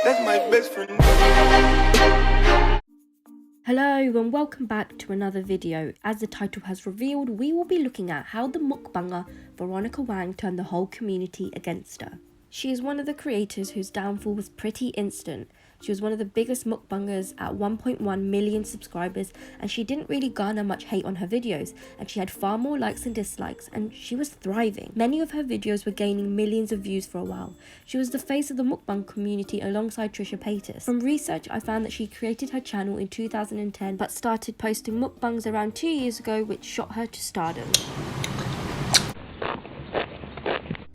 That's my best friend. Hello and welcome back to another video. As the title has revealed, we will be looking at how the mukbanger Veronica Wang turned the whole community against her. She is one of the creators whose downfall was pretty instant. She was one of the biggest mukbangers at 1.1 million subscribers, and she didn't really garner much hate on her videos, and she had far more likes and dislikes, and she was thriving. Many of her videos were gaining millions of views for a while. She was the face of the mukbang community alongside Trisha Paytas. From research, I found that she created her channel in 2010 but started posting mukbangs around 2 years ago, which shot her to stardom.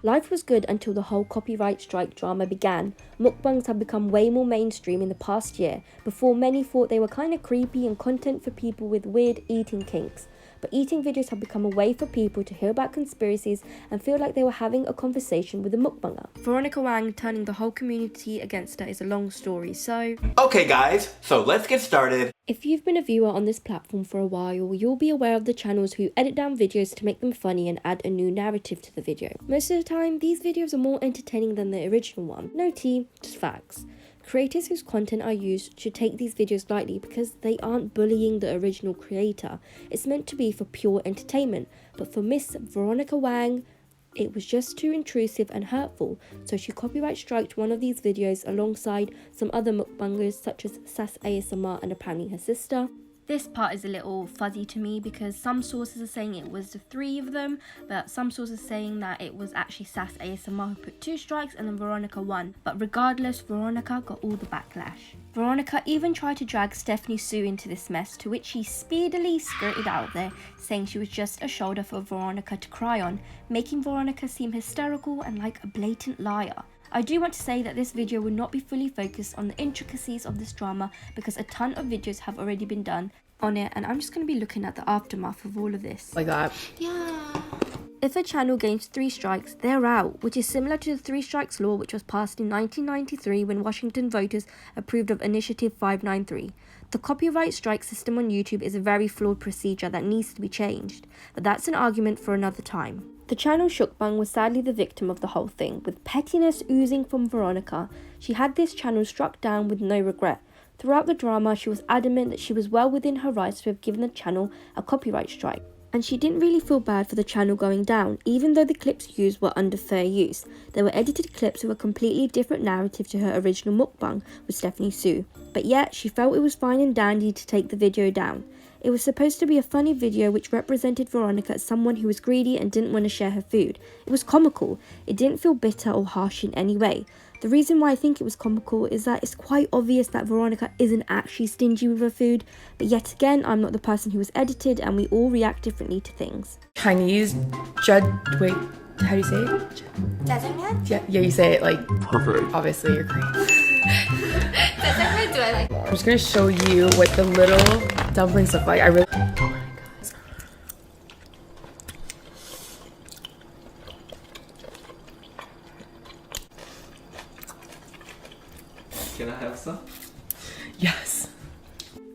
Life was good until the whole copyright strike drama began. Mukbangs have become way more mainstream in the past year. Before, many thought they were kind of creepy and content for people with weird eating kinks. But eating videos have become a way for people to hear about conspiracies and feel like they were having a conversation with a mukbanger. Veronica Wang turning the whole community against her is a long story, so... Okay guys, so let's get started. If you've been a viewer on this platform for a while, you'll be aware of the channels who edit down videos to make them funny and add a new narrative to the video. Most of the time, these videos are more entertaining than the original one. No tea, just facts. Creators whose content are used should take these videos lightly because they aren't bullying the original creator. It's meant to be for pure entertainment, but for Miss Veronica Wang, it was just too intrusive and hurtful, so she copyright striked one of these videos alongside some other mukbangers such as Sass ASMR and apparently her sister. This part is a little fuzzy to me because some sources are saying it was the three of them, but some sources are saying that it was actually Sass ASMR who put 2 strikes and then Veronica 1. But regardless, Veronica got all the backlash. Veronica even tried to drag Stephanie Sue into this mess, to which she speedily skirted out there, saying she was just a shoulder for Veronica to cry on, making Veronica seem hysterical and like a blatant liar. I do want to say that this video will not be fully focused on the intricacies of this drama because a ton of videos have already been done on it, and I'm just going to be looking at the aftermath of all of this. Like that. Yeah. If a channel gains 3 strikes, they're out, which is similar to the 3 strikes law which was passed in 1993 when Washington voters approved of Initiative 593. The copyright strike system on YouTube is a very flawed procedure that needs to be changed, but that's an argument for another time. The channel Shukbang was sadly the victim of the whole thing, with pettiness oozing from Veronica. She had this channel struck down with no regret. Throughout the drama, she was adamant that she was well within her rights to have given the channel a copyright strike. And she didn't really feel bad for the channel going down, even though the clips used were under fair use. They were edited clips with a completely different narrative to her original mukbang with Stephanie Sue. But yet, she felt it was fine and dandy to take the video down. It was supposed to be a funny video which represented Veronica as someone who was greedy and didn't want to share her food. It was comical. It didn't feel bitter or harsh in any way. The reason why I think it was comical is that it's quite obvious that Veronica isn't actually stingy with her food, but yet again, I'm not the person who was edited and we all react differently to things. Chinese wait, how do you say it? Yeah, you say it like perfect. Obviously, you're great. Do I like? I'm just gonna show you what the little dumplings look like. I really. Oh my God. Can I have some? Yes.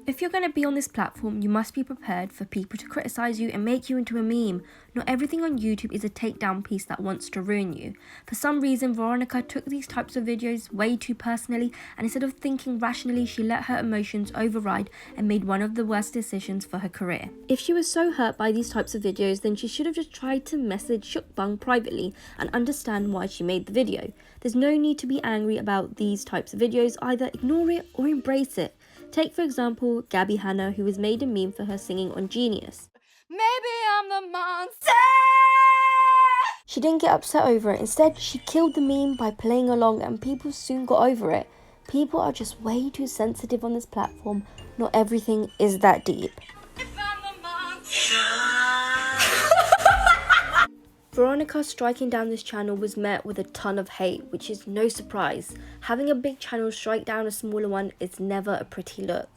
If you're going to be on this platform, you must be prepared for people to criticize you and make you into a meme. Not everything on YouTube is a takedown piece that wants to ruin you. For some reason, Veronica took these types of videos way too personally, and instead of thinking rationally, she let her emotions override and made one of the worst decisions for her career. If she was so hurt by these types of videos, then she should have just tried to message Shukbang privately and understand why she made the video. There's no need to be angry about these types of videos, either ignore it or embrace it. Take, for example, Gabby Hanna, who was made a meme for her singing on Genius. Maybe I'm the monster. She didn't get upset over it. Instead, she killed the meme by playing along, and people soon got over it. People are just way too sensitive on this platform. Not everything is that deep. If I'm the monster. Veronica striking down this channel was met with a ton of hate, which is no surprise. Having a big channel strike down a smaller one is never a pretty look.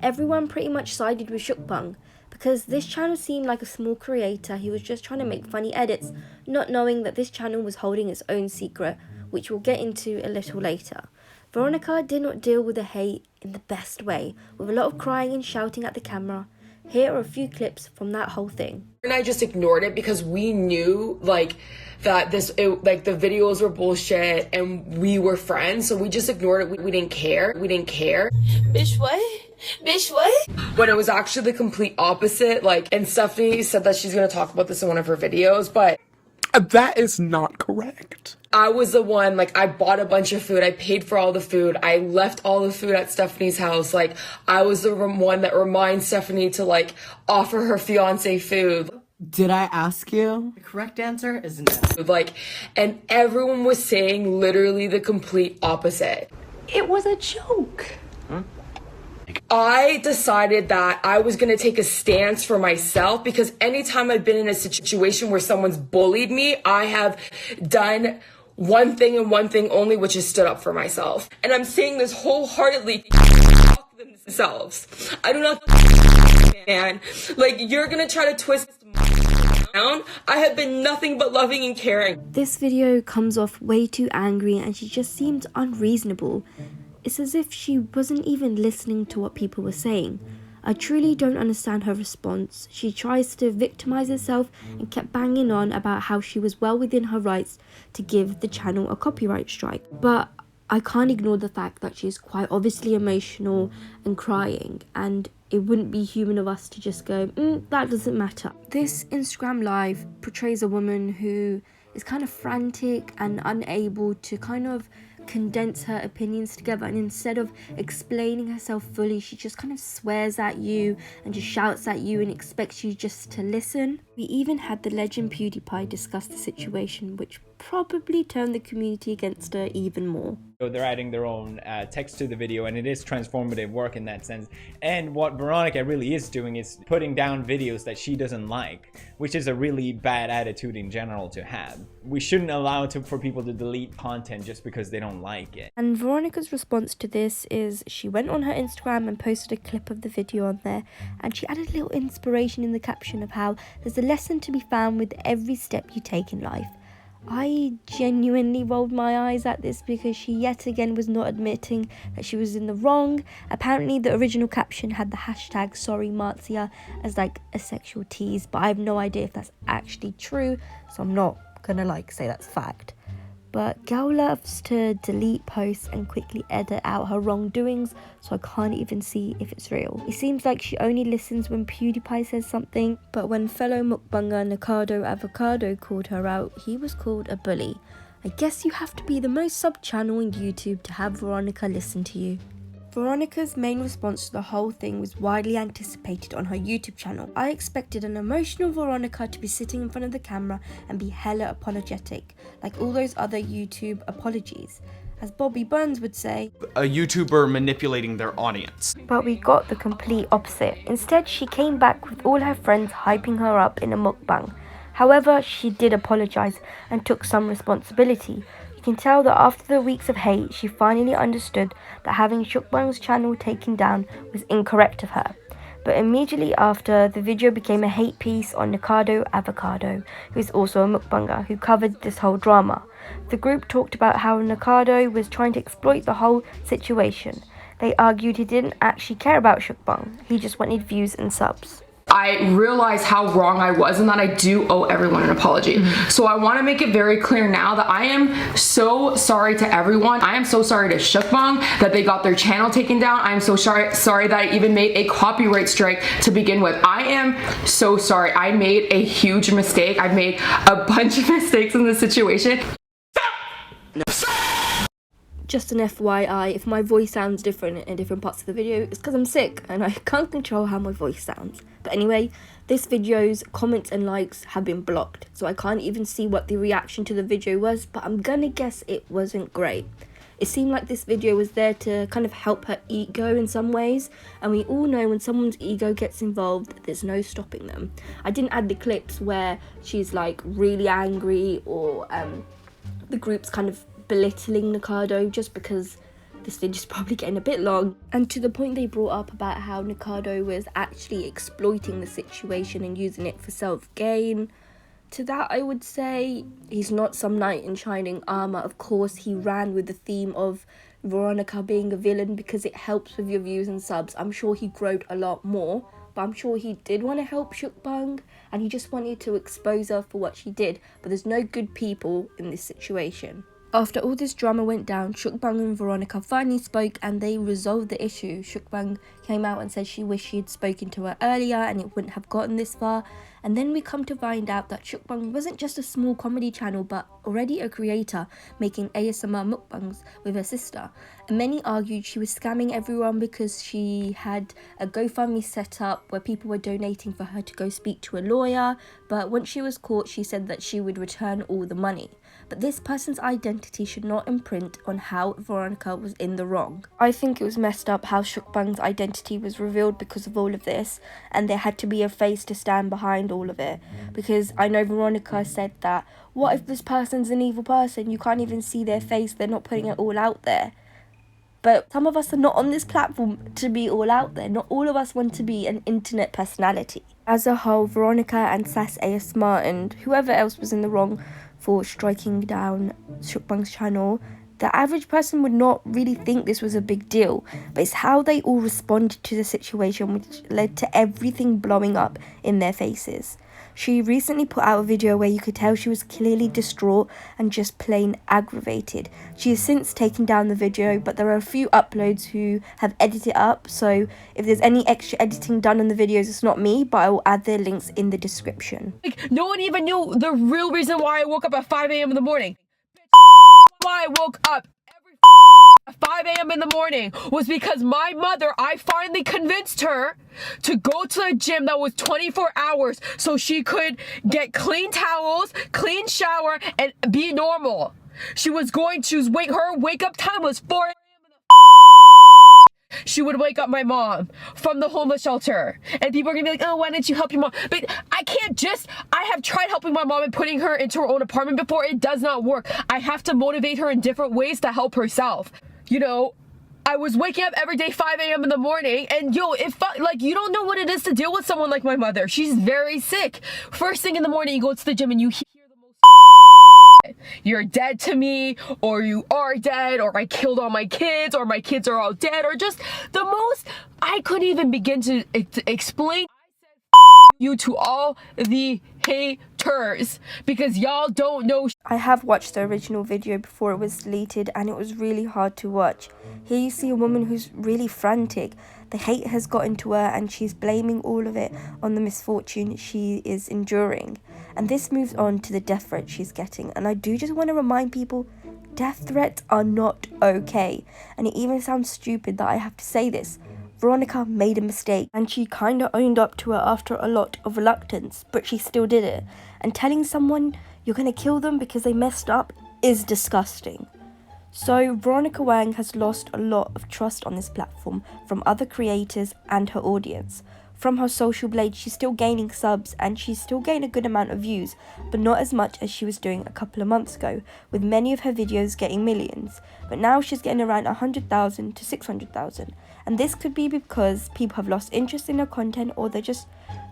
Everyone pretty much sided with Shukbang, because this channel seemed like a small creator who was just trying to make funny edits, not knowing that this channel was holding its own secret, which we'll get into a little later. Veronica did not deal with the hate in the best way, with a lot of crying and shouting at the camera. Here are a few clips from that whole thing. And I just ignored it because we knew like that like the videos were bullshit and we were friends, so we just ignored it. We didn't care. Bitch, what? Bitch, what? When it was actually the complete opposite. Like, and Stephanie said that she's gonna talk about this in one of her videos, but that is not correct. I was the one, like, I bought a bunch of food. I paid for all the food. I left all the food at Stephanie's house. Like, I was the one that reminds Stephanie to, like, offer her fiance food. Did I ask you? The correct answer is no. Like, and everyone was saying literally the complete opposite. It was a joke. I decided that I was going to take a stance for myself because anytime I've been in a situation where someone's bullied me, I have done one thing and one thing only, which is stood up for myself. And I'm saying this wholeheartedly. Fuck themselves. I do not, man. Like, you're going to try to twist down. I have been nothing but loving and caring. This video comes off way too angry and she just seemed unreasonable. It's as if she wasn't even listening to what people were saying. I truly don't understand her response. She tries to victimize herself and kept banging on about how she was well within her rights to give the channel a copyright strike. But I can't ignore the fact that she's quite obviously emotional and crying, and it wouldn't be human of us to just go, that doesn't matter. This Instagram live portrays a woman who is kind of frantic and unable to kind of condense her opinions together, and instead of explaining herself fully, she just kind of swears at you and just shouts at you and expects you just to listen. We even had the legend PewDiePie discuss the situation, which probably turned the community against her even more. So they're adding their own text to the video, and it is transformative work in that sense. And what Veronica really is doing is putting down videos that she doesn't like, which is a really bad attitude in general to have. We shouldn't allow for people to delete content just because they don't like it. And Veronica's response to this is she went on her Instagram and posted a clip of the video on there, and she added a little inspiration in the caption of how there's a lesson to be found with every step you take in life. I genuinely rolled my eyes at this because she yet again was not admitting that she was in the wrong. Apparently the original caption had the hashtag #SorryMarzia as like a sexual tease, but I have no idea if that's actually true, so I'm not gonna say that's fact. But girl loves to delete posts and quickly edit out her wrongdoings, so I can't even see if it's real. It seems like she only listens when PewDiePie says something, but when fellow mukbanger Nikado Avocado called her out, he was called a bully. I guess you have to be the most sub channel on YouTube to have Veronica listen to you. Veronica's main response to the whole thing was widely anticipated on her YouTube channel. I expected an emotional Veronica to be sitting in front of the camera and be hella apologetic, like all those other YouTube apologies. As Bobby Burns would say, A YouTuber manipulating their audience. but we got the complete opposite. Instead, she came back with all her friends hyping her up in a mukbang. However, she did apologize and took some responsibility. You can tell that after the weeks of hate, she finally understood that having Shukbang's channel taken down was incorrect of her. But immediately after, the video became a hate piece on Nikado Avocado, who is also a mukbanger, who covered this whole drama. The group talked about how Nikado was trying to exploit the whole situation. They argued he didn't actually care about Shukbang, he just wanted views and subs. I realized how wrong I was and that I do owe everyone an apology. So I want to make it very clear now that I am so sorry to everyone. I am so sorry to Shukbang that they got their channel taken down. I am so sorry that I even made a copyright strike to begin with. I am so sorry. I made a huge mistake. I've made a bunch of mistakes in this situation. Just an FYI, if my voice sounds different in different parts of the video, it's because I'm sick and I can't control how my voice sounds. But anyway, this video's comments and likes have been blocked, so I can't even see what the reaction to the video was, but I'm gonna guess it wasn't great. It seemed like this video was there to kind of help her ego in some ways, and we all know when someone's ego gets involved, there's no stopping them. I didn't add the clips where she's like really angry or the group's kind of belittling Nikado, just because this video's probably getting a bit long. And to the point they brought up about how Nikado was actually exploiting the situation and using it for self-gain, to that I would say he's not some knight in shining armor. Of course he ran with the theme of Veronica being a villain because it helps with your views and subs. I'm sure he growed a lot more, but I'm sure he did want to help Shukbang and he just wanted to expose her for what she did, but there's no good people in this situation. After all this drama went down, Shukbang and Veronica finally spoke and they resolved the issue. Shukbang came out and said she wished she had spoken to her earlier and it wouldn't have gotten this far. And then we come to find out that Shukbang wasn't just a small comedy channel but already a creator making ASMR mukbangs with her sister. And many argued she was scamming everyone because she had a GoFundMe set up where people were donating for her to go speak to a lawyer. But once she was caught, she said that she would return all the money. But this person's identity should not imprint on how Veronica was in the wrong. I think it was messed up how Shukbang's identity was revealed because of all of this, and there had to be a face to stand behind all of it. Because I know Veronica said that, what if this person's an evil person? You can't even see their face, they're not putting it all out there. But some of us are not on this platform to be all out there. Not all of us want to be an internet personality. As a whole, Veronica and Sass ASMR and whoever else was in the wrong for striking down Shukbang's channel, the average person would not really think this was a big deal, but it's how they all responded to the situation which led to everything blowing up in their faces. She recently put out a video where you could tell she was clearly distraught and just plain aggravated. She has since taken down the video, but there are a few uploads who have edited it up, so if there's any extra editing done on the videos, it's not me, but I will add their links in the description. Like, no one even knew the real reason why I woke up at 5 a.m. in the morning. Why I woke up at 5 a.m. in the morning was because my mother, I finally convinced her to go to a gym that was 24 hours so she could get clean towels, clean shower, and be normal. She was going to her wake up time was 4 a.m. She would wake up my mom from the homeless shelter. And people are gonna be like, oh, why didn't you help your mom? But I have tried helping my mom and putting her into her own apartment before. It does not work. I have to motivate her in different ways to help herself. You know, I was waking up every day 5 a.m. in the morning, and you don't know what it is to deal with someone like my mother. She's very sick. First thing in the morning, you go to the gym and you hear the most you're dead to me, or you are dead, or I killed all my kids, or my kids are all dead, or just the most I couldn't even begin to explain you to all the haters because y'all don't know. I have watched the original video before it was deleted and it was really hard to watch. Here you see a woman who's really frantic. The hate has gotten to her and she's blaming all of it on the misfortune she is enduring. And this moves on to the death threat she's getting. And I do just want to remind people, death threats are not okay. And it even sounds stupid that I have to say this. Veronica made a mistake and she kinda owned up to it after a lot of reluctance, but she still did it. And telling someone you're gonna kill them because they messed up is disgusting. So Veronica Wang has lost a lot of trust on this platform from other creators and her audience. From her social blade, she's still gaining subs and she's still getting a good amount of views, but not as much as she was doing a couple of months ago, with many of her videos getting millions. But now she's getting around 100,000 to 600,000. And this could be because people have lost interest in her content or they're just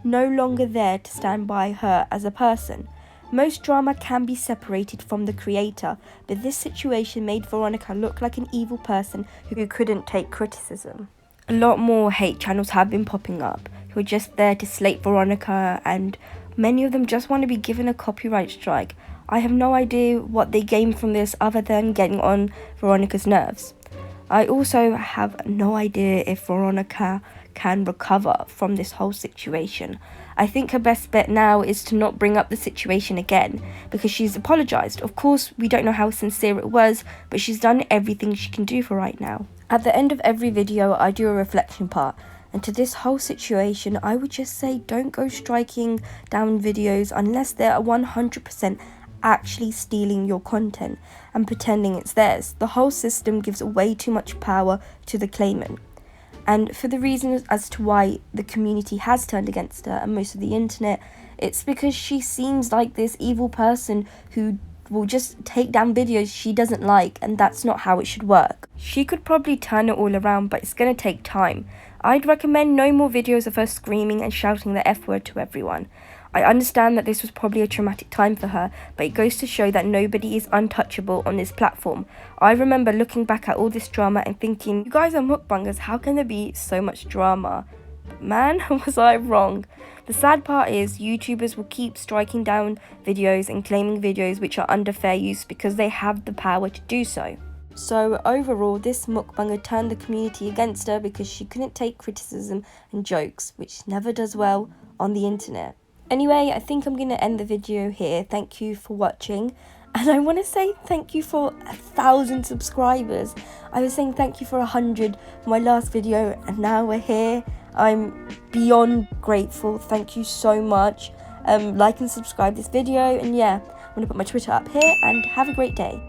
no longer there to stand by her as a person. Most drama can be separated from the creator, but this situation made Veronica look like an evil person who couldn't take criticism. A lot more hate channels have been popping up who are just there to slate Veronica, and many of them just want to be given a copyright strike. I have no idea what they gain from this other than getting on Veronica's nerves. I also have no idea if Veronica can recover from this whole situation. I think her best bet now is to not bring up the situation again because she's apologized. Of course, we don't know how sincere it was, but she's done everything she can do for right now. At the end of every video, I do a reflection part. And to this whole situation, I would just say don't go striking down videos unless they're 100% actually stealing your content and pretending it's theirs. The whole system gives way too much power to the claimant. And for the reasons as to why the community has turned against her and most of the internet, it's because she seems like this evil person who will just take down videos she doesn't like, and that's not how it should work. She could probably turn it all around, but it's going to take time. I'd recommend no more videos of her screaming and shouting the F word to everyone. I understand that this was probably a traumatic time for her, but it goes to show that nobody is untouchable on this platform. I remember looking back at all this drama and thinking, you guys are mukbangers, how can there be so much drama? man, was I wrong. The sad part is YouTubers will keep striking down videos and claiming videos which are under fair use because they have the power to do so. So overall, this mukbanger turned the community against her because she couldn't take criticism and jokes, which never does well on the internet. Anyway, I think I'm going to end the video here. Thank you for watching. And I want to say thank you for 1,000 subscribers. I was saying thank you for 100 for my last video, and now we're here. I'm beyond grateful. Thank you so much. Like and subscribe this video, and yeah, I'm going to put my Twitter up here, and have a great day.